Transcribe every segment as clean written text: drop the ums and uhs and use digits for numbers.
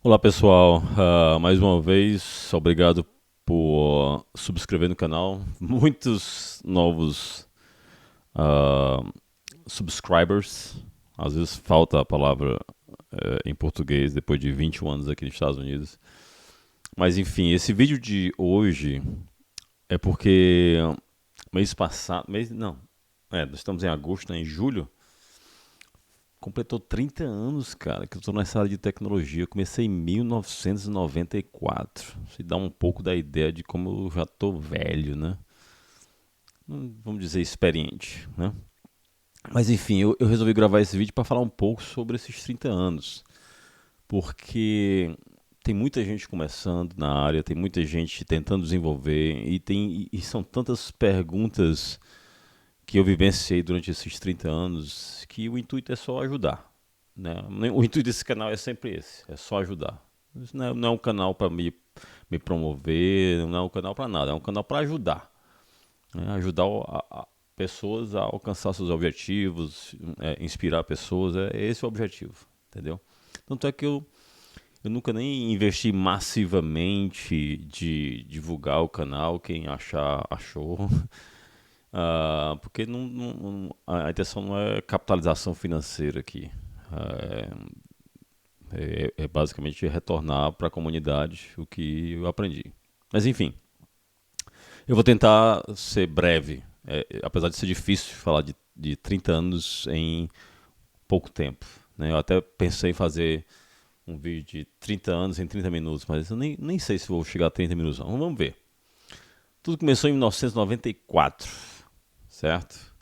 Olá pessoal, mais uma vez, obrigado por subscrever no canal. Muitos novos ah, subscribers, às vezes falta a palavra em português depois de 21 anos aqui nos Estados Unidos. Mas enfim, esse vídeo de hoje é porque mês passado, não, nós estamos em agosto, né, em julho, completou 30 anos, cara, que eu tô nessa área de tecnologia. Eu comecei em 1994. Se dá um pouco da ideia de como eu já tô velho, né? Vamos dizer experiente, né? Mas enfim, eu resolvi gravar esse vídeo para falar um pouco sobre esses 30 anos. Porque tem muita gente começando na área, tem muita gente tentando desenvolver e são tantas perguntas que eu vivenciei durante esses 30 anos que o intuito é só ajudar. Né? O intuito desse canal é sempre esse, é só ajudar. Isso não é um canal para me promover, não é um canal para nada, é um canal para ajudar. Né? Ajudar pessoas a alcançar seus objetivos, inspirar pessoas, é esse o objetivo, entendeu? Tanto é que eu nunca nem investi massivamente de divulgar o canal, quem achar, achou. Porque a intenção não é capitalização financeira aqui. Ah, é basicamente retornar para a comunidade o que eu aprendi. Mas enfim, eu vou tentar ser breve. Apesar de ser difícil falar de 30 anos em pouco tempo. Né? Eu até pensei em fazer um vídeo de 30 anos em 30 minutos, mas eu nem sei se vou chegar a 30 minutos. Não. Vamos ver. Tudo começou em 1994, certo?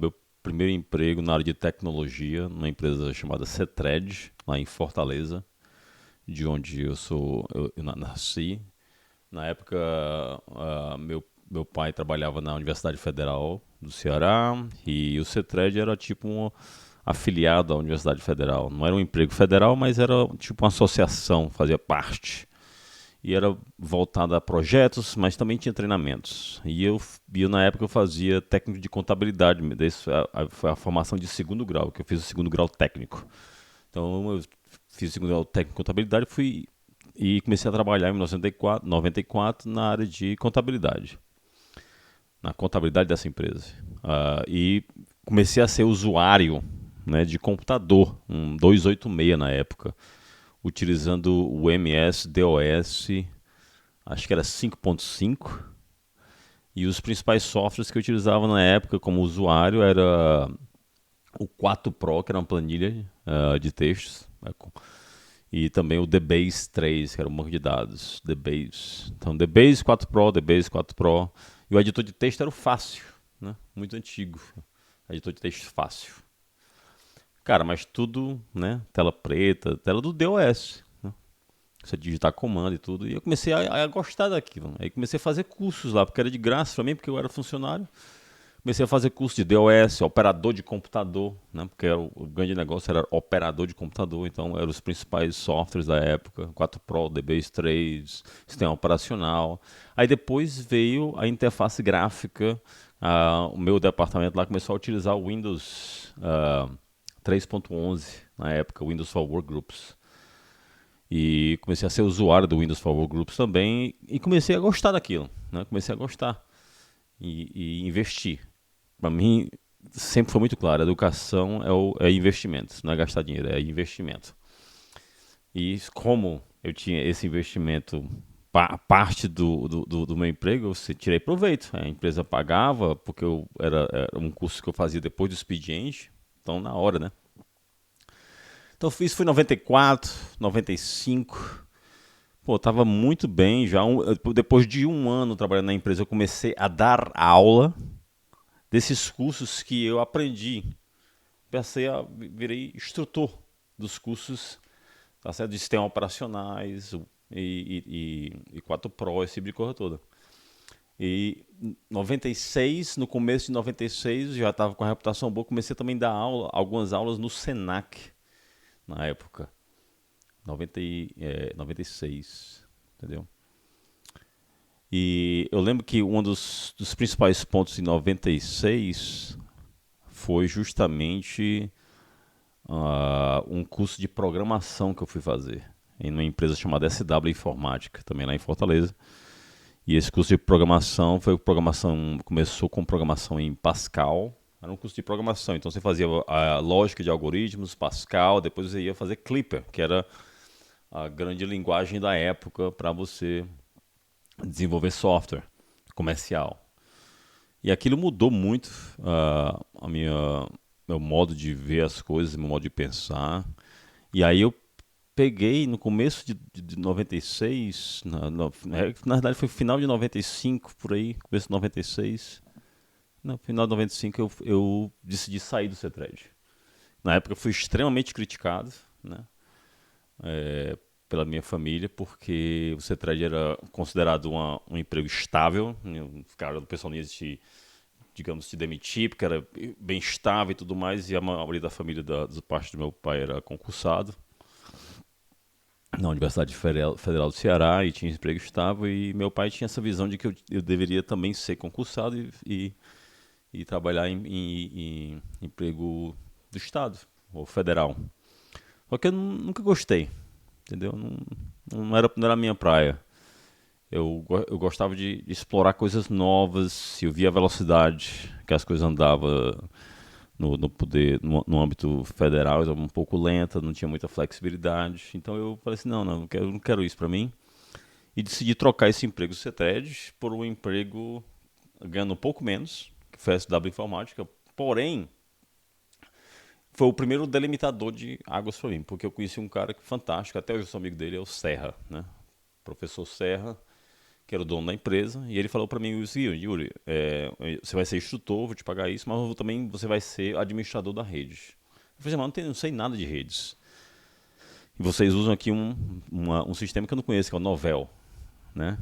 Meu primeiro emprego na área de tecnologia, numa empresa chamada Cetred, lá em Fortaleza, de onde eu nasci. Na época, meu pai trabalhava na Universidade Federal do Ceará e o Cetred era tipo um afiliado à Universidade Federal. Não era um emprego federal, mas era tipo uma associação, fazia parte e era voltada a projetos, mas também tinha treinamentos. E eu na época eu fazia técnico de contabilidade, foi a formação de segundo grau, que eu fiz o segundo grau técnico. Então eu fiz o segundo grau técnico de contabilidade e comecei a trabalhar em 1994 na área de contabilidade, na contabilidade dessa empresa. E comecei a ser usuário, né, de computador, um 286 na época, utilizando o MS-DOS, acho que era 5.5. E os principais softwares que eu utilizava na época como usuário era o 4 Pro, que era uma planilha de textos, né, e também o DBase 3, que era um banco de dados, DBase. Então, DBase 4 Pro, DBase 4 Pro. E o editor de texto era o Fácil, né? Muito antigo. Editor de texto fácil. Cara, mas tudo, né? Tela preta, tela do DOS. Né? Você digitar comando e tudo. E eu comecei a gostar daquilo. Aí comecei a fazer cursos lá, porque era de graça pra mim, porque eu era funcionário. Comecei a fazer curso de DOS, operador de computador, né? Porque o grande negócio era operador de computador, então eram os principais softwares da época, 4 Pro, DBase 3, sistema operacional. Aí depois veio a interface gráfica, o meu departamento lá começou a utilizar o Windows 3.11, na época, Windows for Workgroups. E comecei a ser usuário do Windows for Workgroups também e comecei a gostar daquilo, né? Comecei a gostar e investir. Para mim, sempre foi muito claro: educação é investimento, não é gastar dinheiro, é investimento. E como eu tinha esse investimento, parte do meu emprego, eu tirei proveito. A empresa pagava, porque era um curso que eu fazia depois do expediente, então na hora, né? Então isso foi em 94, 95. Pô, tava muito bem já. Depois de um ano trabalhando na empresa, eu comecei a dar aula desses cursos que eu aprendi. Virei instrutor dos cursos, tá certo? De sistemas operacionais e 4 Pro, esse tipo de coisa toda. E 96, no começo de 96, já estava com a reputação boa, comecei também a dar algumas aulas no Senac, na época, 96, entendeu? E eu lembro que um dos principais pontos em 96 foi justamente um curso de programação que eu fui fazer. em uma empresa chamada SW Informática, também lá em Fortaleza. E esse curso de programação começou com programação em Pascal. Era um curso de programação, então você fazia a lógica de algoritmos, Pascal, depois você ia fazer Clipper, que era a grande linguagem da época para você desenvolver software comercial. E aquilo mudou muito meu modo de ver as coisas, meu modo de pensar. E aí eu peguei no começo de 96, na verdade foi final de 95, por aí, começo de 96. No final de 95 eu decidi sair do CETRED. Na época eu fui extremamente criticado, né, pela minha família, porque o CETRED era considerado um emprego estável. O pessoal não ia digamos, se demitir, porque era bem estável e tudo mais, e a maioria da família da parte do meu pai era concursado na Universidade Federal do Ceará e tinha emprego estável, e meu pai tinha essa visão de que eu deveria também ser concursado e trabalhar em emprego do Estado ou federal. Só que eu nunca gostei, entendeu? Não era a minha praia. Eu gostava de explorar coisas novas, eu via a velocidade que as coisas andavam no âmbito federal, estava um pouco lenta, não tinha muita flexibilidade. Então eu falei assim, não, eu não quero isso para mim. E decidi trocar esse emprego do CETED por um emprego ganhando um pouco menos, que foi a SW Informática. Porém, foi o primeiro delimitador de águas para mim, porque eu conheci um cara fantástico, até hoje eu sou amigo dele, é o Serra, né? Professor Serra, que era o dono da empresa, e ele falou para mim o seguinte: Yuri, você vai ser instrutor, vou te pagar isso, mas também você vai ser administrador da rede. Eu falei, mas não sei nada de redes. E vocês usam aqui um sistema que eu não conheço, que é o Novell, né?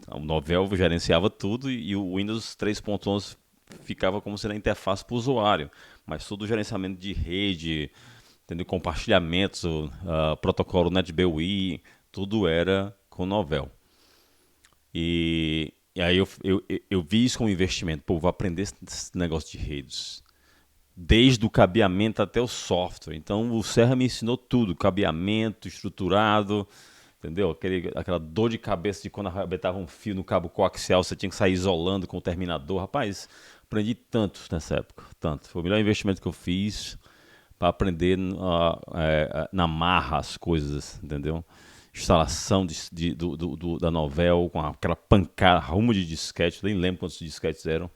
O Novell gerenciava tudo e o Windows 3.11 ficava como sendo a interface para o usuário, mas todo o gerenciamento de rede, entendeu? Compartilhamentos, protocolo NetBEUI, tudo era com o Novell. E aí eu vi isso como investimento. Pô, vou aprender esse negócio de redes. Desde o cabeamento até o software. Então o Serra me ensinou tudo. Cabeamento, estruturado, entendeu? Aquela dor de cabeça de quando arrebentava um fio no cabo coaxial, você tinha que sair isolando com o terminador. Rapaz, aprendi tanto nessa época. Tanto. Foi o melhor investimento que eu fiz para aprender na marra as coisas, entendeu? Instalação da Novell com aquela pancada, rumo de disquete, nem lembro quantos disquetes eram.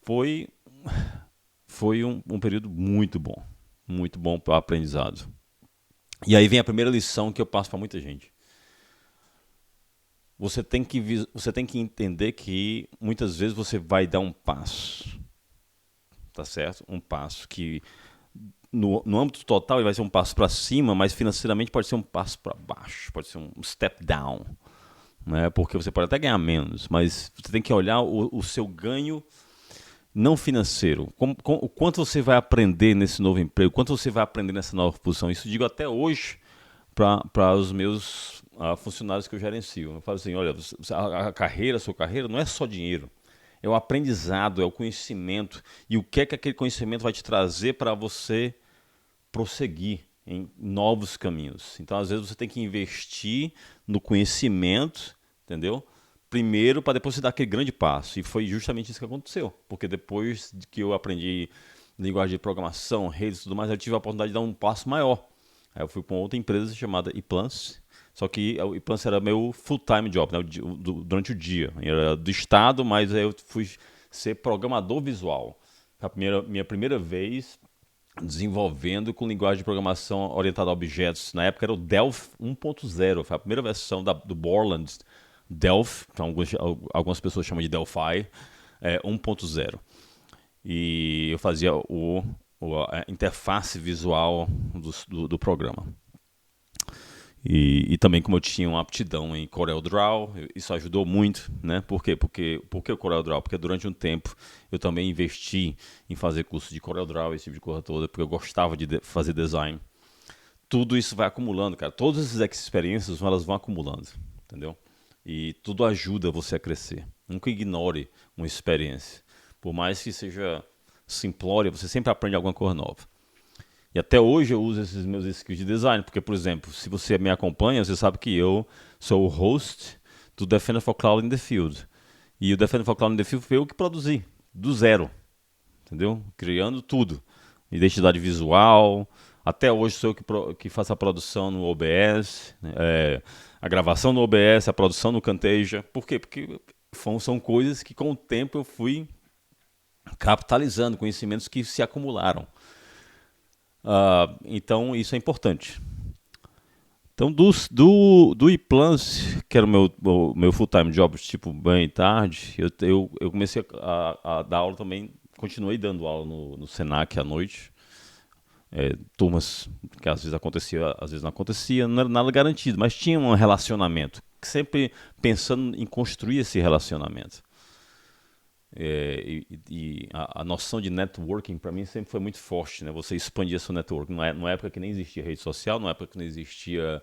Foi, foi um período muito bom para o aprendizado. E aí vem a primeira lição que eu passo para muita gente. Você tem que entender que muitas vezes você vai dar um passo, tá certo? Um passo que no âmbito total ele vai ser um passo para cima, mas financeiramente pode ser um passo para baixo, pode ser um step down, né? Porque você pode até ganhar menos, mas você tem que olhar o seu ganho não financeiro, o quanto você vai aprender nesse novo emprego, quanto você vai aprender nessa nova posição. Isso eu digo até hoje para os meus funcionários que eu gerencio. Eu falo assim, olha, a sua carreira não é só dinheiro, é o aprendizado, é o conhecimento, e o que é que aquele conhecimento vai te trazer para você prosseguir em novos caminhos. Então, às vezes, você tem que investir no conhecimento, entendeu? Primeiro, para depois você dar aquele grande passo. E foi justamente isso que aconteceu. Porque depois que eu aprendi linguagem de programação, redes e tudo mais, eu tive a oportunidade de dar um passo maior. Aí eu fui para uma outra empresa chamada ePlans. Só que o ePlans era meu full-time job, né, durante o dia. Era do Estado, mas aí eu fui ser programador visual. Foi minha primeira vez desenvolvendo com linguagem de programação orientada a objetos. Na época era o Delphi 1.0, foi a primeira versão do Borland Delphi, que algumas pessoas chamam de Delphi, 1.0. E eu fazia a interface visual do programa. E também como eu tinha uma aptidão em CorelDRAW, isso ajudou muito, né? Por quê? Porque o CorelDRAW? Porque durante um tempo eu também investi em fazer curso de CorelDRAW, esse tipo de coisa toda, porque eu gostava de fazer design. Tudo isso vai acumulando, cara. Todas essas experiências, elas vão acumulando, entendeu? E tudo ajuda você a crescer. Nunca ignore uma experiência. Por mais que seja simplória, você sempre aprende alguma coisa nova. E até hoje eu uso esses meus skills de design, porque, por exemplo, se você me acompanha, você sabe que eu sou o host do Defender for Cloud in the Field. E o Defender for Cloud in the Field foi eu que produzi, do zero, entendeu? Criando tudo. Identidade visual, até hoje sou eu que faço a produção no OBS, né, a gravação no OBS, a produção no Camtasia. Por quê? Porque são coisas que com o tempo eu fui capitalizando, conhecimentos que se acumularam. Então isso é importante. Então do ePlans, que era o meu full-time job, tipo manhã e tarde, eu comecei a dar aula também, continuei dando aula no Senac à noite, turmas que às vezes acontecia, às vezes não acontecia, não era nada garantido, mas tinha um relacionamento, sempre pensando em construir esse relacionamento. E a noção de networking para mim sempre foi muito forte, né? Você expandia seu network. Numa época que nem existia rede social, numa época que não existia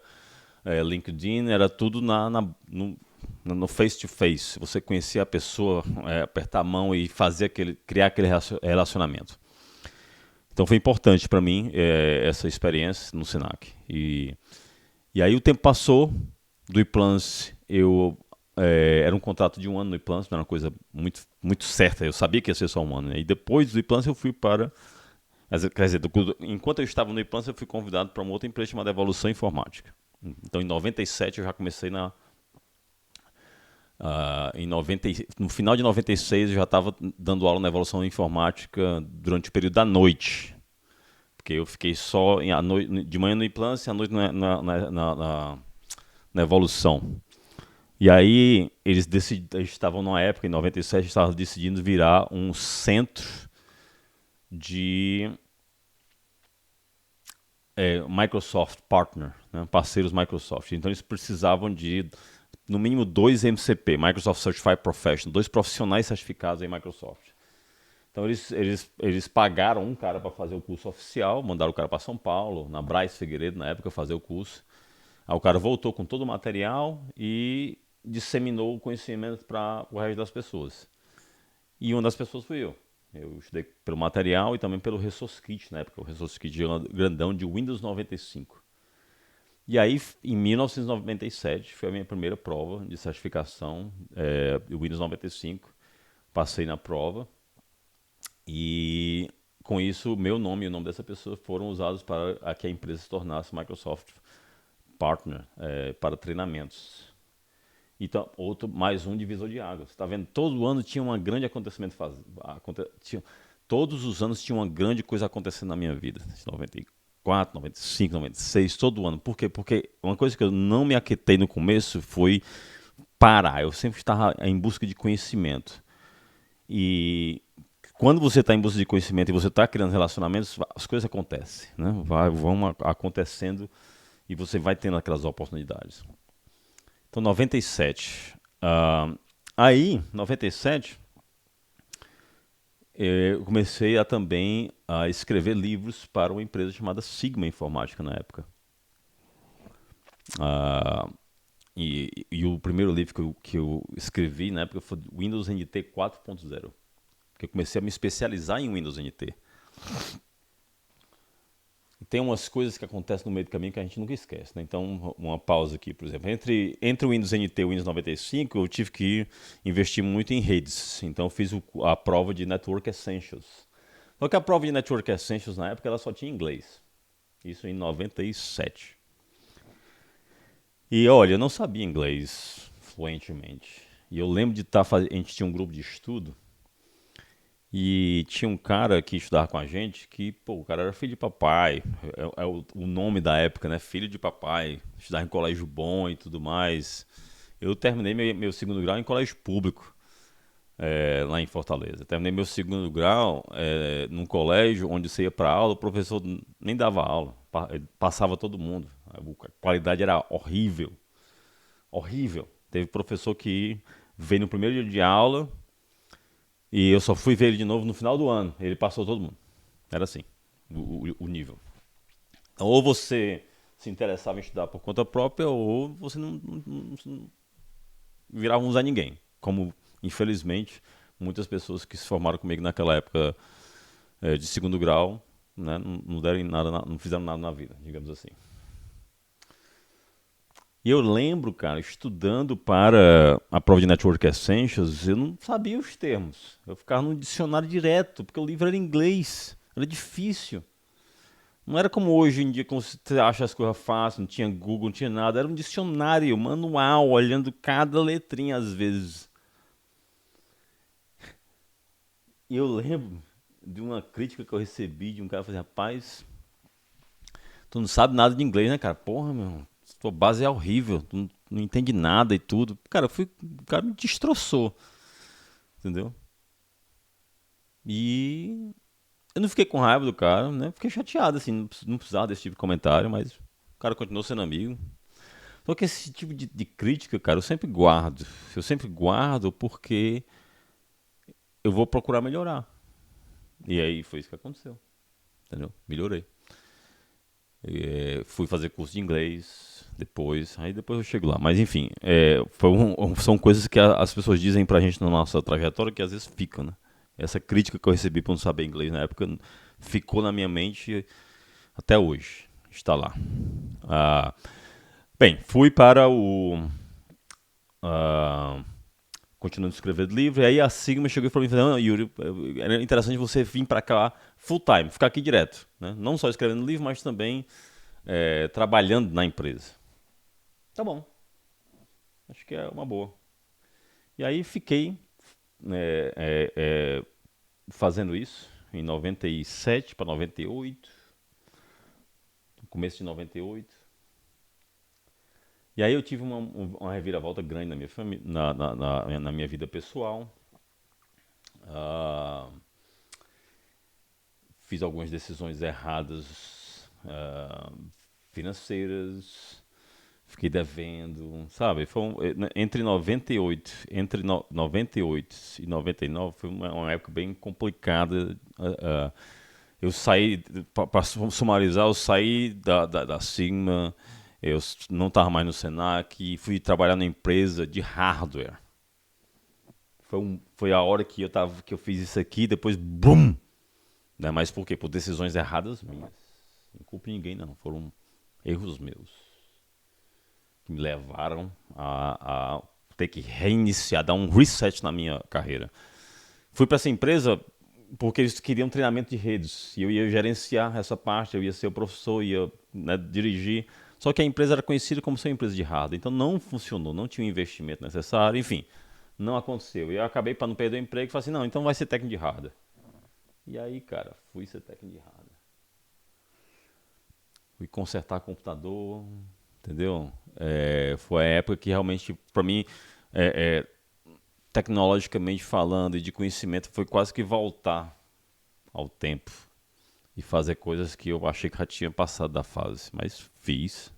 LinkedIn, era tudo no face to face. Você conhecia a pessoa, apertar a mão e criar aquele relacionamento. Então foi importante para mim essa experiência no Senac. E aí o tempo passou, do ePlans era um contrato de um ano no ePlans, não era uma coisa muito, muito certa, eu sabia que ia ser só um ano. Né? E depois do ePlans eu fui para... Quer dizer, enquanto eu estava no ePlans eu fui convidado para uma outra empresa chamada Evolução Informática. Então em 97 eu já comecei no final de 96 eu já estava dando aula na Evolução Informática durante o período da noite. Porque eu fiquei só de manhã no ePlans e à noite na Evolução. E aí eles estavam numa época, em 97, estavam decidindo virar um centro de Microsoft Partner, né, parceiros Microsoft. Então eles precisavam de, no mínimo, 2 MCP, Microsoft Certified Professional, 2 profissionais certificados em Microsoft. Então eles pagaram um cara para fazer o curso oficial, mandaram o cara para São Paulo, na Braz Figueiredo, na época, fazer o curso. Aí o cara voltou com todo o material e disseminou o conhecimento para o resto das pessoas. E uma das pessoas fui eu. Eu estudei pelo material e também pelo Resource Kit, na época, o Resource Kit grandão de Windows 95. E aí, em 1997, foi a minha primeira prova de certificação do Windows 95. Passei na prova e, com isso, o meu nome e o nome dessa pessoa foram usados para que a empresa se tornasse Microsoft Partner para treinamentos. Então, mais um divisor de águas. Está vendo? Todo ano tinha um grande acontecimento. Todos os anos tinha uma grande coisa acontecendo na minha vida. 94, 95, 96, todo ano. Por quê? Porque uma coisa que eu não me aquetei no começo foi parar. Eu sempre estava em busca de conhecimento. E quando você está em busca de conhecimento e você está criando relacionamentos, as coisas acontecem, né? Vão acontecendo e você vai tendo aquelas oportunidades. Então, 97. Aí, 97, eu comecei também a escrever livros para uma empresa chamada Sigma Informática na época. E o primeiro livro que eu escrevi na época foi Windows NT 4.0. Porque eu comecei a me especializar em Windows NT. Tem umas coisas que acontecem no meio do caminho que a gente nunca esquece, né? Então, uma pausa aqui, por exemplo. Entre o Windows NT e o Windows 95, eu tive que investir muito em redes. Então, eu fiz a prova de Network Essentials. Só que a prova de Network Essentials, na época, ela só tinha inglês. Isso em 97. E, olha, eu não sabia inglês fluentemente. E eu lembro de a gente tinha um grupo de estudo. E tinha um cara que estudava com a gente que, pô, o cara era filho de papai, o nome da época, né? Filho de papai, estudava em colégio bom e tudo mais. Eu terminei meu segundo grau em colégio público, lá em Fortaleza. Terminei meu segundo grau num colégio onde você ia para aula, o professor nem dava aula, passava todo mundo. A qualidade era horrível, horrível. Teve professor que veio no primeiro dia de aula. E eu só fui ver ele de novo no final do ano. Ele passou todo mundo. Era assim, o nível. Então, ou você se interessava em estudar por conta própria, ou você não virava um Zé Ninguém. Como, infelizmente, muitas pessoas que se formaram comigo naquela época de segundo grau né, não deram em nada, não fizeram nada na vida, digamos assim. E eu lembro, cara, estudando para a prova de Network Essentials, eu não sabia os termos. Eu ficava no dicionário direto, porque o livro era em inglês. Era difícil. Não era como hoje em dia, como você acha as coisas fáceis, não tinha Google, não tinha nada. Era um dicionário manual, olhando cada letrinha às vezes. E eu lembro de uma crítica que eu recebi de um cara que falou assim, rapaz, tu não sabe nada de inglês, né, cara? Porra, meu, tua base é horrível, tu não entende nada e tudo. Cara, o cara me destroçou, entendeu? E eu não fiquei com raiva do cara, né? Fiquei chateado, assim, não precisava desse tipo de comentário, mas o cara continuou sendo amigo. Só que esse tipo de crítica, cara, eu sempre guardo. Eu sempre guardo porque eu vou procurar melhorar. E aí foi isso que aconteceu, entendeu? Melhorei. Fui fazer curso de inglês depois, aí depois eu chego lá. Mas enfim, são coisas que as pessoas dizem pra gente na nossa trajetória que às vezes ficam, né? Essa crítica que eu recebi por não saber inglês na época ficou na minha mente até hoje. Está lá. Ah, bem, fui para o. ah, continuando a escrever livro, e aí a Sigma chegou e falou: não, Yuri, era interessante você vir para cá full time, ficar aqui direto. Né? Não só escrevendo livro, mas também trabalhando na empresa. Tá bom, acho que é uma boa. E aí fiquei é, é, é, fazendo isso em 97 para 98, no começo de 98. E aí eu tive uma reviravolta grande na minha, na minha vida pessoal. Ah, fiz algumas decisões erradas financeiras, fiquei devendo, sabe? Entre 98, entre 98 e 99 foi uma época bem complicada. Eu saí, para sumarizar, eu saí da Sigma, eu não estava mais no Senac e fui trabalhar na empresa de hardware. Foi a hora que eu fiz isso aqui, depois, BUM! Né? Mas por quê? Por decisões erradas minhas. Não culpo ninguém, não. Foram erros meus que me levaram a ter que reiniciar, dar um reset na minha carreira. Fui para essa empresa porque eles queriam treinamento de redes e eu ia gerenciar essa parte, eu ia ser o professor, ia, né, dirigir. Só que a empresa era conhecida como ser uma empresa de hardware, então não funcionou, não tinha o investimento necessário, enfim, não aconteceu. E eu acabei, para não perder o emprego, falei assim: não, então vai ser técnico de hardware. E aí, cara, fui ser técnico de hardware. Fui consertar computador, entendeu? Foi a época que realmente, para mim, é, tecnologicamente falando e de conhecimento, foi quase que voltar ao tempo e fazer coisas que eu achei que já tinha passado da fase. Mas fiz,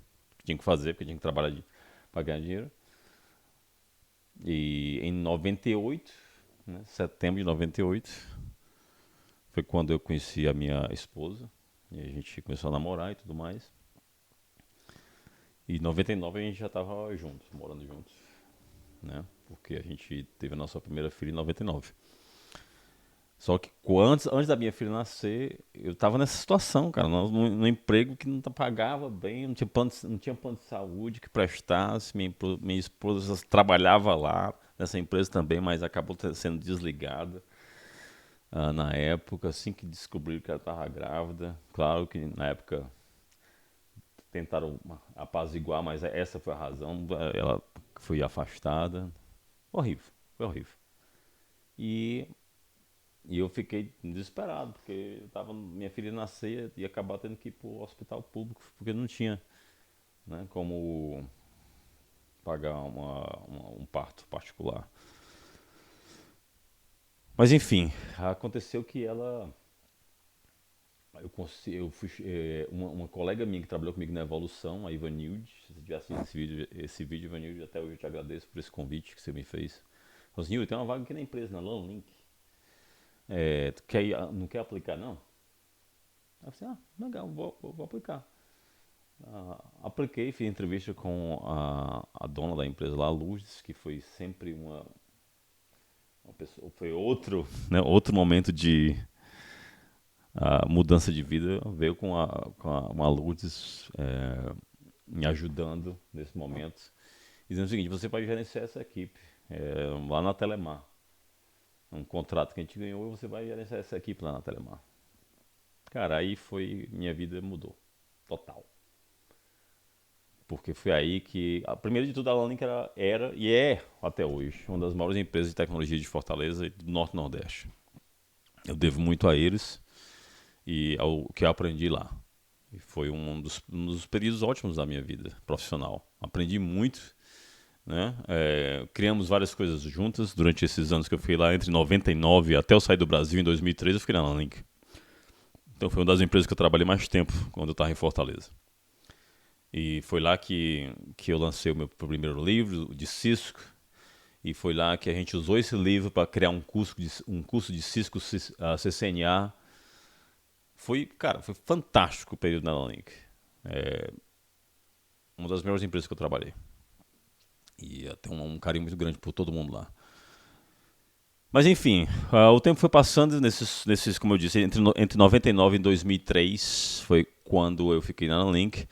tinha que fazer, porque tinha que trabalhar para ganhar dinheiro. E em 98, né, setembro de 98, foi quando eu conheci a minha esposa. E a gente começou a namorar e tudo mais. E em 99 a gente já estava juntos, morando juntos, né? Porque a gente teve a nossa primeira filha em 99. Só que antes da minha filha nascer, eu estava nessa situação, cara, num emprego que não pagava bem, não tinha plano de saúde que prestasse. Minha esposa trabalhava lá, nessa empresa também, mas acabou sendo desligada na época, assim que descobriram que ela estava grávida. Claro que na época tentaram apaziguar, mas essa foi a razão. Ela foi afastada. Horrível, foi horrível. E, e eu fiquei desesperado, porque minha filha nascer e acabar tendo que ir para o hospital público, porque não tinha, né, como pagar um parto particular. Mas enfim, aconteceu que ela. Eu fui, uma colega minha que trabalhou comigo na Evolução, a Ivanilde, se você tiver assistido esse vídeo, Ivanilde, até hoje eu te agradeço por esse convite que você me fez. Falei assim: Yuri, tem uma vaga aqui na empresa, na Lanlink. Tu não quer aplicar, não? Eu falei assim: legal, vou aplicar. Apliquei, fiz entrevista com a dona da empresa lá, a Lourdes, que foi sempre uma pessoa, foi outro, né, outro momento a mudança de vida veio uma Lourdes me ajudando nesse momento, dizendo o seguinte: você vai gerenciar essa equipe lá na Telemar. Um contrato que a gente ganhou e você vai gerenciar essa equipe lá na Telemar. Cara, aí foi. Minha vida mudou. Total. Porque foi aí que. Primeiro de tudo, a Lanlink era e é até hoje uma das maiores empresas de tecnologia de Fortaleza e do Norte e Nordeste. Eu devo muito a eles e ao que eu aprendi lá. E foi um dos períodos ótimos da minha vida profissional. Aprendi muito, né? Criamos várias coisas juntas durante esses anos que eu fiquei lá, entre 99 até eu sair do Brasil em 2003, eu fiquei na Lanlink. Então foi uma das empresas que eu trabalhei mais tempo quando eu estava em Fortaleza. E foi lá que eu lancei o meu primeiro livro, de Cisco. E foi lá que a gente usou esse livro para criar um curso de Cisco CCNA. Cara, foi fantástico o período na Lanlink. Uma das melhores empresas que eu trabalhei. E eu tenho um carinho muito grande por todo mundo lá. Mas enfim, o tempo foi passando nesses, como eu disse, entre 99 e 2003 foi quando eu fiquei na Lanlink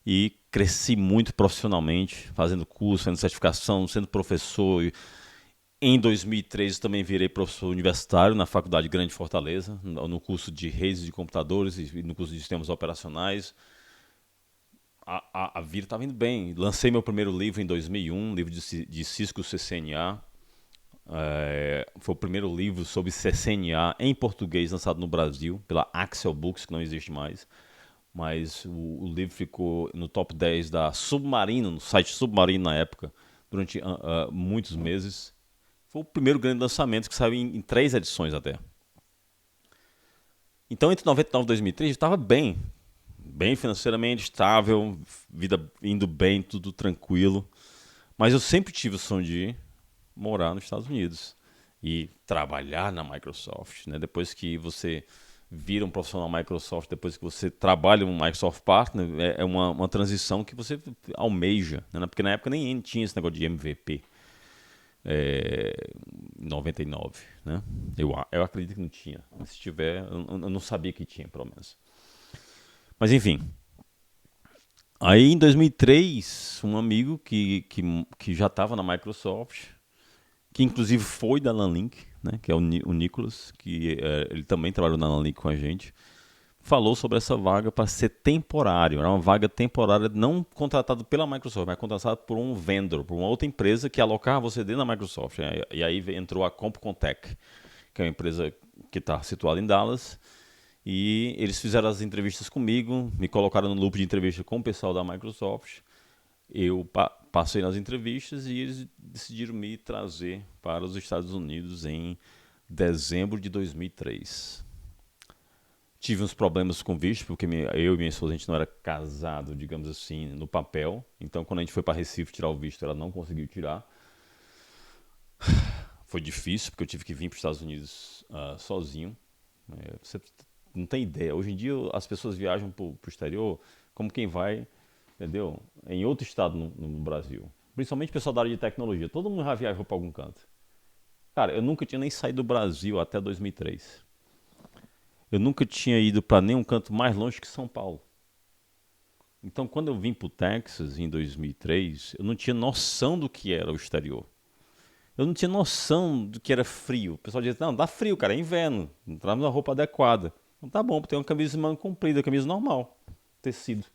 e cresci muito profissionalmente, fazendo curso, fazendo certificação, sendo professor. Em 2003 também virei professor universitário na Faculdade Grande de Fortaleza, no curso de redes de computadores e no curso de sistemas operacionais. A vida estava indo bem. Lancei meu primeiro livro em 2001, livro de Cisco CCNA. Foi o primeiro livro sobre CCNA em português lançado no Brasil, pela Axel Books, que não existe mais. Mas o livro ficou no top 10 da Submarino, no site Submarino na época, durante muitos meses. Foi o primeiro grande lançamento que saiu em 3 edições até. Então, entre 99 e 2003, eu estava bem financeiramente, estável, vida indo bem, tudo tranquilo. Mas eu sempre tive o sonho de morar nos Estados Unidos e trabalhar na Microsoft, né? Depois que você vira um profissional Microsoft, depois que você trabalha um Microsoft Partner, é uma transição que você almeja, né? Porque na época nem tinha esse negócio de MVP. Em 99, né? Eu acredito que não tinha. Se tiver, eu não sabia que tinha, pelo menos. Mas enfim. Aí em 2003, um amigo que já estava na Microsoft, que inclusive foi da Lanlink, né? Que é o Nicolas, que ele também trabalhou na Lanlink com a gente, falou sobre essa vaga para ser temporário. Era uma vaga temporária não contratada pela Microsoft, mas contratada por um vendor, por uma outra empresa que alocava você dentro da Microsoft. E aí entrou a CompuContec, que é uma empresa que está situada em Dallas. E eles fizeram as entrevistas comigo, me colocaram no loop de entrevista com o pessoal da Microsoft. Eu passei nas entrevistas e eles decidiram me trazer para os Estados Unidos em dezembro de 2003. Tive uns problemas com visto, porque eu e minha esposa, a gente não era casado, digamos assim, no papel. Então, quando a gente foi para Recife tirar o visto, ela não conseguiu tirar. Foi difícil, porque eu tive que vir para os Estados Unidos sozinho. Você não tem ideia. Hoje em dia, as pessoas viajam para o exterior como quem vai, entendeu? Em outro estado no Brasil. Principalmente o pessoal da área de tecnologia. Todo mundo já viajou para algum canto. Cara, eu nunca tinha nem saído do Brasil até 2003. Eu nunca tinha ido para nenhum canto mais longe que São Paulo. Então, quando eu vim para o Texas em 2003, eu não tinha noção do que era o exterior. Eu não tinha noção do que era frio. O pessoal dizia, não, dá frio, cara, é inverno. Não traz uma roupa adequada. Então, tá bom, tem uma camisa de manga comprida, camisa normal, tecido.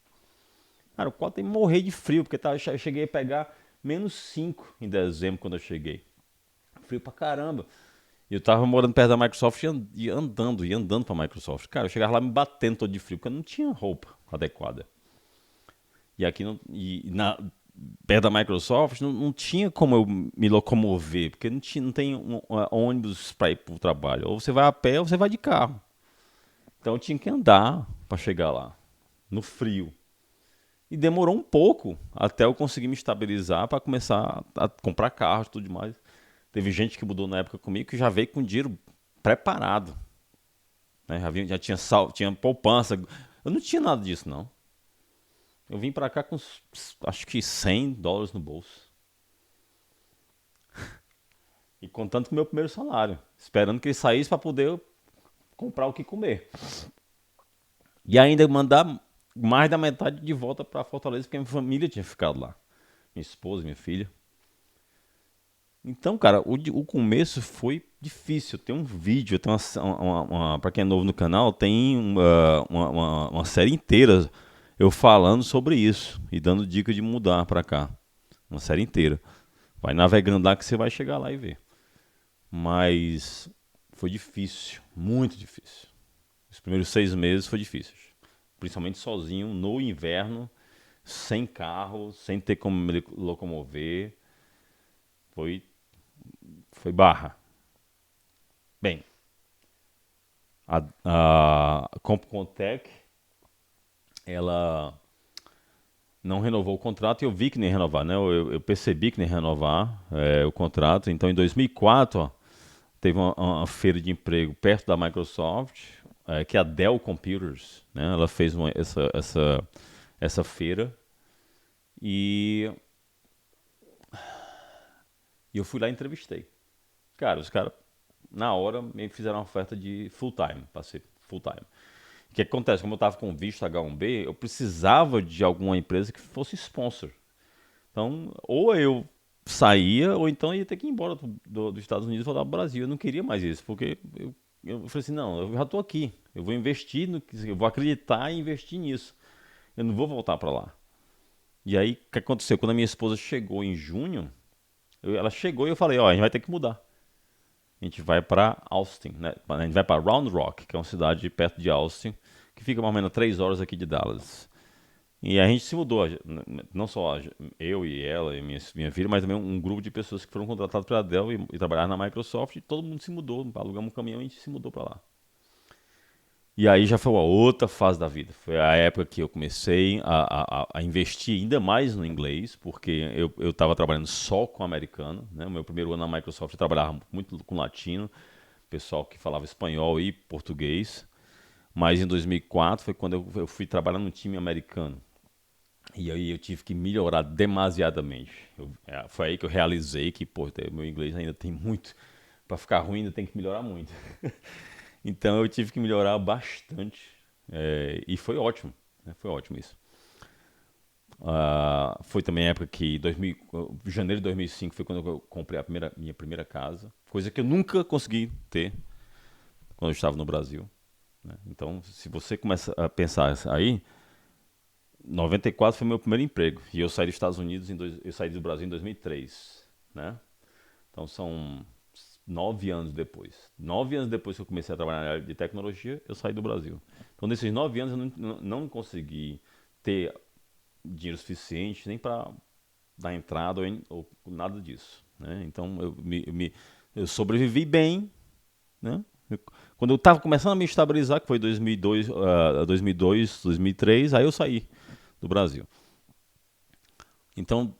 Cara, eu quase morrer de frio, porque eu cheguei a pegar -5 em dezembro quando eu cheguei. Frio pra caramba. E eu tava morando perto da Microsoft e andando pra Microsoft. Cara, eu chegava lá me batendo todo de frio, porque eu não tinha roupa adequada. E aqui perto da Microsoft não tinha como eu me locomover, porque não tem ônibus para ir pro trabalho. Ou você vai a pé ou você vai de carro. Então eu tinha que andar para chegar lá, no frio. E demorou um pouco até eu conseguir me estabilizar para começar a comprar carro e tudo mais. Teve gente que mudou na época comigo que já veio com dinheiro preparado. Né? Já tinha tinha poupança. Eu não tinha nada disso, não. Eu vim pra cá com acho que $100 no bolso. E contando com o meu primeiro salário. Esperando que ele saísse pra poder comprar o que comer. E ainda mandar mais da metade de volta para Fortaleza, porque minha família tinha ficado lá. Minha esposa, minha filha. Então, cara, o começo foi difícil. Tem um vídeo, tem pra quem é novo no canal, tem uma série inteira eu falando sobre isso e dando dica de mudar pra cá. Uma série inteira. Vai navegando lá que você vai chegar lá e ver. Mas foi difícil, muito difícil. Os primeiros 6 meses foi difícil. Principalmente sozinho, no inverno, sem carro, sem ter como me locomover. Foi, foi barra. Bem, a Compcontec, ela não renovou o contrato e eu vi que nem renovar, né? Eu percebi que nem renovar o contrato. Então, em 2004, ó, teve uma feira de emprego perto da Microsoft, que é a Dell Computers, né? Ela fez essa feira e, e eu fui lá e entrevistei. Cara, os caras, na hora, me fizeram uma oferta de full time, para ser full time. O que acontece? Como eu estava com visto H1B, eu precisava de alguma empresa que fosse sponsor. Então, ou eu saía, ou então ia ter que ir embora dos Estados Unidos e voltar para o Brasil. Eu não queria mais isso, porque eu falei assim, não, eu já estou aqui. Eu vou investir, eu vou acreditar e investir nisso. Eu não vou voltar para lá. E aí, o que aconteceu? Quando a minha esposa chegou em junho, ela chegou e eu falei, ó, a gente vai ter que mudar. A gente vai para Austin, né? A gente vai para Round Rock, que é uma cidade perto de Austin, que fica mais ou menos 3 horas aqui de Dallas. E a gente se mudou, não só eu e ela e minha filha, mas também um grupo de pessoas que foram contratadas pela Dell e trabalharam na Microsoft, e todo mundo se mudou, alugamos um caminhão e a gente se mudou para lá. E aí já foi uma outra fase da vida. Foi a época que eu comecei a investir ainda mais no inglês, porque eu estava trabalhando só com americano, né? O meu primeiro ano na Microsoft eu trabalhava muito com latino, pessoal que falava espanhol e português. Mas em 2004 foi quando eu fui trabalhar no time americano. E aí eu tive que melhorar demasiadamente. Foi aí que eu realizei que, pô, meu inglês ainda tem muito. Para ficar ruim, ainda tem que melhorar muito. Então eu tive que melhorar bastante. E foi ótimo. Né? Foi ótimo isso. Foi também a época que, janeiro de 2005, foi quando eu comprei minha primeira casa. Coisa que eu nunca consegui ter quando eu estava no Brasil. Né? Então, se você começa a pensar aí, 94 foi meu primeiro emprego. E eu saí dos Estados Unidos, eu saí do Brasil em 2003. Né? Então são 9 anos depois. 9 anos depois que eu comecei a trabalhar na área de tecnologia, eu saí do Brasil. Então, nesses 9 anos, eu não consegui ter dinheiro suficiente nem para dar entrada ou nada disso. Né? Então, eu sobrevivi bem. Né? Quando eu estava começando a me estabilizar, que foi 2002, 2003, aí eu saí do Brasil. Então,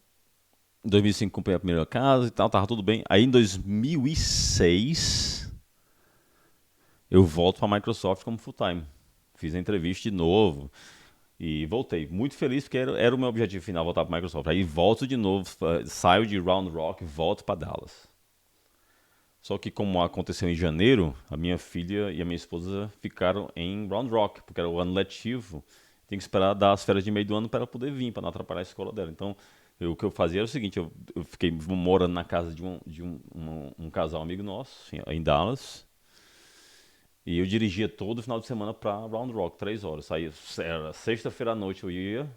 em 2005 comprei a primeira casa e tal, tava tudo bem. Aí em 2006 eu volto para a Microsoft como full time. Fiz a entrevista de novo e voltei. Muito feliz porque era o meu objetivo final voltar para a Microsoft. Aí volto de novo, saio de Round Rock, volto para Dallas. Só que como aconteceu em janeiro, a minha filha e a minha esposa ficaram em Round Rock, porque era o ano letivo. Tem que esperar dar as férias de meio do ano para ela poder vir, para não atrapalhar a escola dela. Então, o que eu fazia era o seguinte, eu fiquei morando na casa de um casal amigo nosso, em Dallas, e eu dirigia todo final de semana para Round Rock, 3 horas. Saía, era sexta-feira à noite eu ia,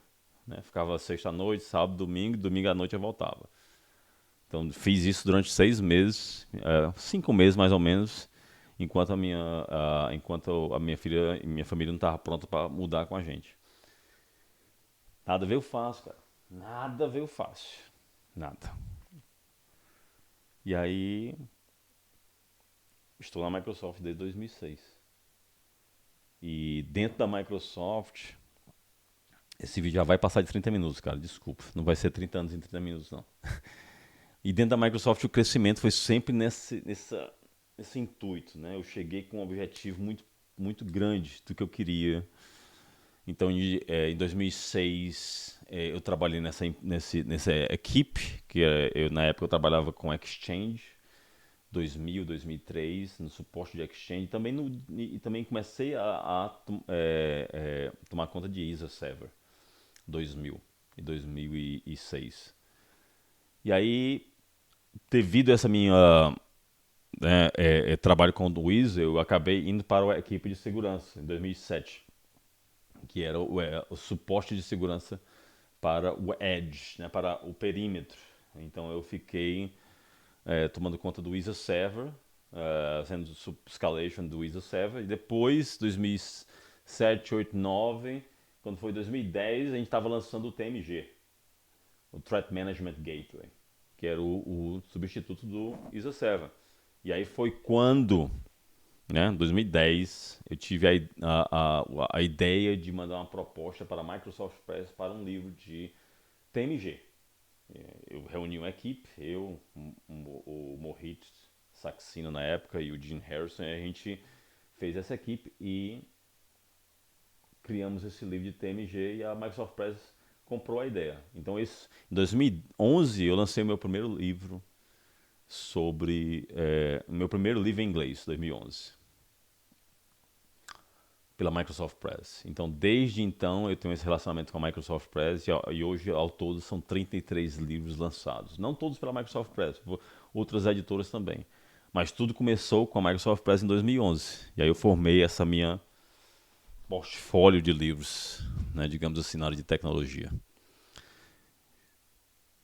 né, ficava sexta à noite, sábado, domingo à noite eu voltava. Então fiz isso durante 6 meses, 5 meses mais ou menos, enquanto a minha filha e minha família não estavam pronta para mudar com a gente. Nada veio fácil, cara. Nada veio fácil. Nada. E aí, estou na Microsoft desde 2006. E dentro da Microsoft, esse vídeo já vai passar de 30 minutos, cara. Desculpa, não vai ser 30 anos em 30 minutos, não. E dentro da Microsoft o crescimento foi sempre nesse intuito, né? Eu cheguei com um objetivo muito, muito grande do que eu queria. Então, em 2006, eu trabalhei nessa equipe, que na época eu trabalhava com Exchange, 2000, 2003, no suporte de Exchange, e também comecei tomar conta de ISA Server, 2000 e 2006. E aí, devido a essa minha trabalho com o ISA, eu acabei indo para a equipe de segurança, em 2007, que era o suporte de segurança para o Edge, né, para o perímetro. Então eu fiquei tomando conta do ISA Server, sendo escalation do ISA Server, e depois, 2007, 8, 9, quando foi 2010, a gente estava lançando o TMG, o Threat Management Gateway, que era o substituto do ISA Server. E aí foi quando, né, em 2010, eu tive a ideia de mandar uma proposta para a Microsoft Press para um livro de TMG. Eu reuni uma equipe, o Mohit Saxena na época e o Jim Harrison, e a gente fez essa equipe e criamos esse livro de TMG e a Microsoft Press comprou a ideia. Então, em 2011, eu lancei o meu primeiro livro meu primeiro livro em inglês, 2011, pela Microsoft Press. Então, desde então, eu tenho esse relacionamento com a Microsoft Press e hoje, ao todo, são 33 livros lançados. Não todos pela Microsoft Press, outras editoras também. Mas tudo começou com a Microsoft Press em 2011. E aí eu formei essa minha portfólio de livros, né, digamos assim, na área de tecnologia.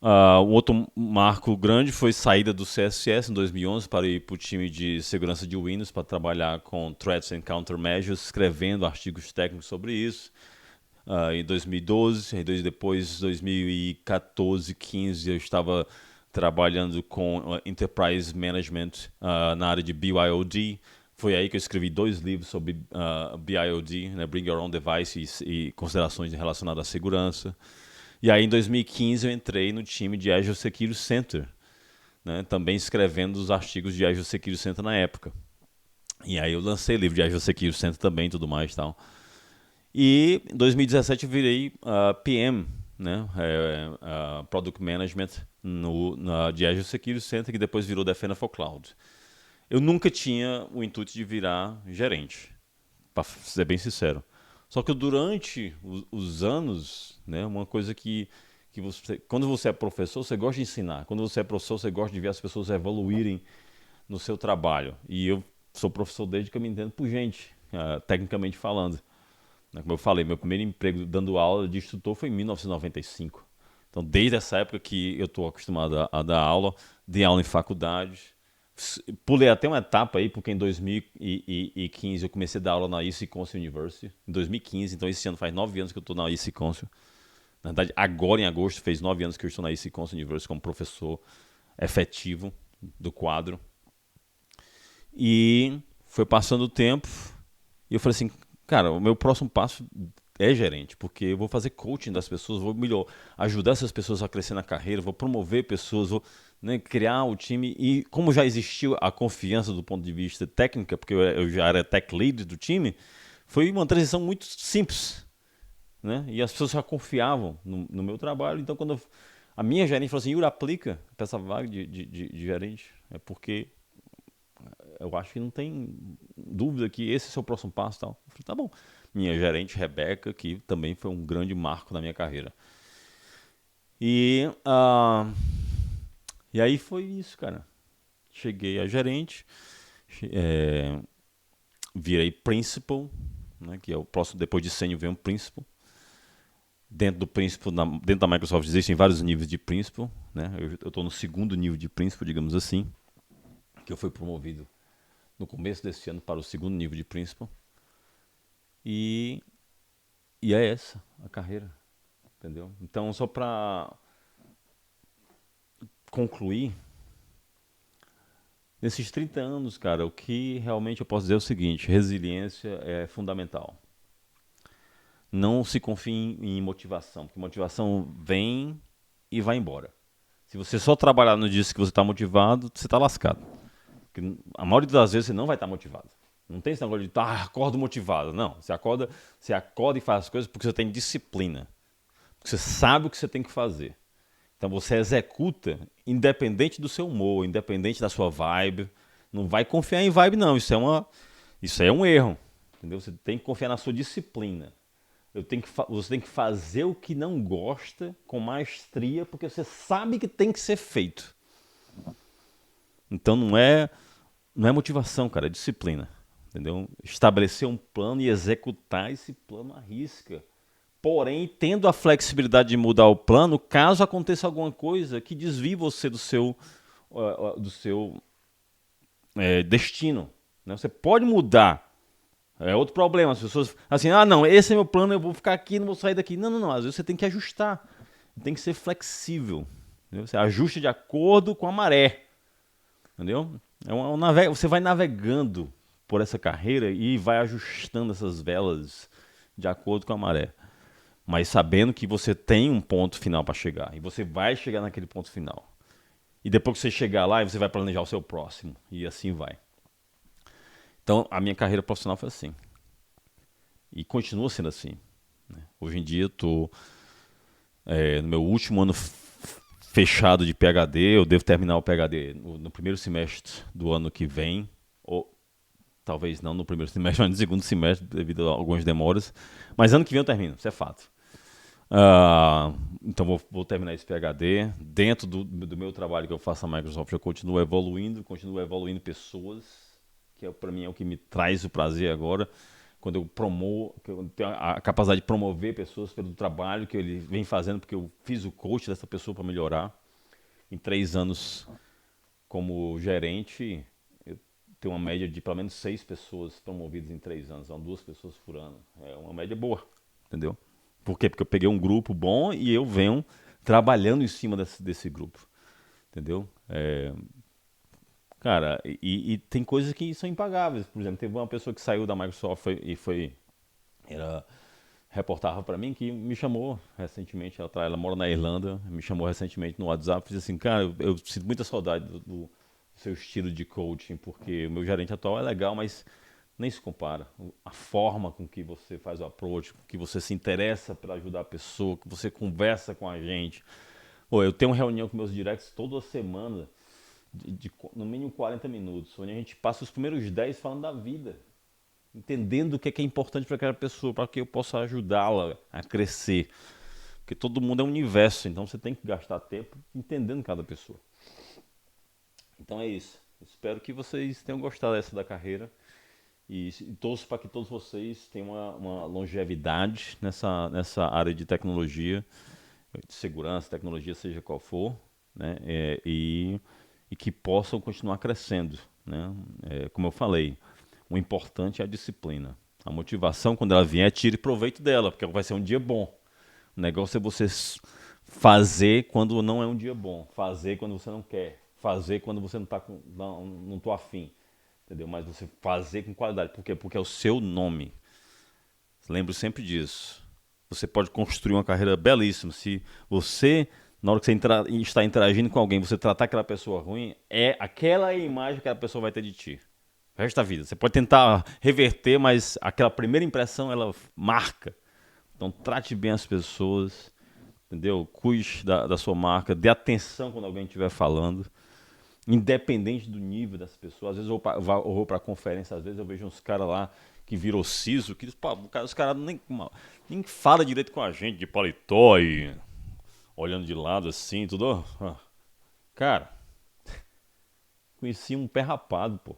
Um outro marco grande foi saída do CSS em 2011 para ir para o time de segurança de Windows para trabalhar com Threats and Countermeasures, escrevendo artigos técnicos sobre isso. Em 2012, depois 2014, 15 eu estava trabalhando com Enterprise Management na área de BYOD. Foi aí que eu escrevi 2 livros sobre BYOD, né, Bring Your Own Device e considerações relacionadas à segurança. E aí, em 2015, eu entrei no time de Azure Security Center, né, também escrevendo os artigos de Azure Security Center na época. E aí eu lancei livro de Azure Security Center também, tudo mais e tal. E em 2017 eu virei PM, né, Product Management de Azure Security Center, que depois virou Defender for Cloud. Eu nunca tinha o intuito de virar gerente, para ser bem sincero. Só que durante os anos, né, uma coisa que quando você é professor, você gosta de ensinar. Quando você é professor, você gosta de ver as pessoas evoluírem no seu trabalho. E eu sou professor desde que eu me entendo por gente, tecnicamente falando. Como eu falei, meu primeiro emprego dando aula de instrutor foi em 1995. Então, desde essa época que eu estou acostumado a dar aula, dei aula em faculdade. Pulei até uma etapa aí, porque em 2015 eu comecei a dar aula na East Coast University. Em 2015, então esse ano faz 9 anos que eu estou na East Coast. Na verdade, agora em agosto fez 9 anos que eu estou na East Coast University como professor efetivo do quadro. E foi passando o tempo e eu falei assim, cara, o meu próximo passo é gerente, porque eu vou fazer coaching das pessoas, vou ajudar essas pessoas a crescer na carreira, vou promover pessoas, vou, né, criar o time. E como já existiu a confiança do ponto de vista técnico, porque eu já era tech lead do time, foi uma transição muito simples, né? E as pessoas já confiavam no meu trabalho. Então, quando a minha gerente falou assim, Yuri, aplica para essa vaga de gerente, é porque eu acho que não tem dúvida que esse é o seu próximo passo e tal. Eu falei, tá bom. Minha gerente, Rebeca, que também foi um grande marco na minha carreira. E, e aí foi isso, cara. Cheguei a gerente, virei principal, né, que é o próximo, depois de sênior vem um principal. Dentro do principal, dentro da Microsoft existem vários níveis de principal, né? Eu estou no segundo nível de principal, digamos assim, que eu fui promovido no começo desse ano para o segundo nível de principal. E é essa a carreira, entendeu? Então, só para concluir, nesses 30 anos, cara, o que realmente eu posso dizer é o seguinte: resiliência é fundamental. Não se confie em motivação, porque motivação vem e vai embora. Se você só trabalhar no dia que você está motivado, você está lascado. Porque a maioria das vezes você não vai estar motivado. Não tem esse negócio de acordo motivado. Não, você acorda e faz as coisas porque você tem disciplina. Porque você sabe o que você tem que fazer. Então você executa independente do seu humor, independente da sua vibe. Não vai confiar em vibe, não. Isso aí é um erro. Entendeu? Você tem que confiar na sua disciplina. Você tem que fazer o que não gosta com maestria, porque você sabe que tem que ser feito. Então não é motivação, cara, é disciplina. Entendeu? Estabelecer um plano e executar esse plano à risca. Porém, tendo a flexibilidade de mudar o plano, caso aconteça alguma coisa que desvie você do seu destino. Né? Você pode mudar. É outro problema. As pessoas, assim, não, esse é meu plano, eu vou ficar aqui, não vou sair daqui. Não, não, não. Às vezes você tem que ajustar. Tem que ser flexível. Entendeu? Você ajusta de acordo com a maré. Entendeu? Você vai navegando por essa carreira e vai ajustando essas velas de acordo com a maré. Mas sabendo que você tem um ponto final para chegar. E você vai chegar naquele ponto final. E depois que você chegar lá, você vai planejar o seu próximo. E assim vai. Então, a minha carreira profissional foi assim. E continua sendo assim. Né? Hoje em dia, eu estou no meu último ano fechado de PhD. Eu devo terminar o PhD no primeiro semestre do ano que vem. Ou talvez não no primeiro semestre, mas no segundo semestre, devido a algumas demoras. Mas ano que vem eu termino, isso é fato. Então vou terminar esse PhD. Dentro do meu trabalho que eu faço na Microsoft, eu continuo evoluindo pessoas, que para mim é o que me traz o prazer agora, quando que eu tenho a capacidade de promover pessoas pelo trabalho que ele vem fazendo, porque eu fiz o coach dessa pessoa para melhorar. Em 3 anos como gerente, eu tenho uma média de pelo menos 6 pessoas promovidas em 3 anos, são 2 pessoas por ano. É uma média boa, entendeu? Por quê? Porque eu peguei um grupo bom e eu venho trabalhando em cima desse grupo. Entendeu? Cara, e tem coisas que são impagáveis. Por exemplo, teve uma pessoa que saiu da Microsoft era reportava para mim, que me chamou recentemente. Ela mora na Irlanda, me chamou recentemente no WhatsApp e disse assim: cara, eu sinto muita saudade do seu estilo de coaching, porque o meu gerente atual é legal, mas nem se compara. A forma com que você faz o approach, que você se interessa para ajudar a pessoa, que você conversa com a gente. Pô, eu tenho uma reunião com meus directs toda semana, no mínimo 40 minutos, onde a gente passa os primeiros 10 falando da vida, entendendo o que é importante para aquela pessoa, para que eu possa ajudá-la a crescer. Porque todo mundo é um universo, então você tem que gastar tempo entendendo cada pessoa. Então é isso. Espero que vocês tenham gostado dessa da carreira. E torço para que todos vocês tenham uma longevidade nessa área de tecnologia, de segurança, tecnologia, seja qual for, né? E que possam continuar crescendo. Né? Como eu falei, o importante é a disciplina. A motivação, quando ela vier, tire proveito dela, porque vai ser um dia bom. O negócio é você fazer quando não é um dia bom, fazer quando você não quer, fazer quando você não tô afim. Entendeu? Mas você fazer com qualidade. Por quê? Porque é o seu nome. Lembre sempre disso. Você pode construir uma carreira belíssima. Se você, na hora que você está interagindo com alguém, você tratar aquela pessoa ruim, é aquela imagem que a pessoa vai ter de ti. O resto da vida. Você pode tentar reverter, mas aquela primeira impressão, ela marca. Então trate bem as pessoas, entendeu? Cuide da sua marca, dê atenção quando alguém estiver falando. Independente do nível das pessoas. Às vezes eu vou para conferência, às vezes eu vejo uns caras lá que virou siso, que pô, os caras nem falam direito com a gente, de paletó e olhando de lado assim, tudo. Cara, conheci um pé rapado, pô.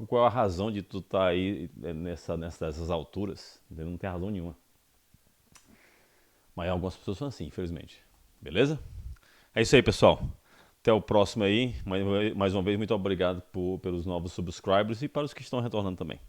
Qual a razão de tu estar aí nessas alturas? Não tem razão nenhuma. Mas algumas pessoas são assim, infelizmente. Beleza? É isso aí, pessoal. Até o próximo aí. Mais uma vez, muito obrigado pelos novos subscribers e para os que estão retornando também.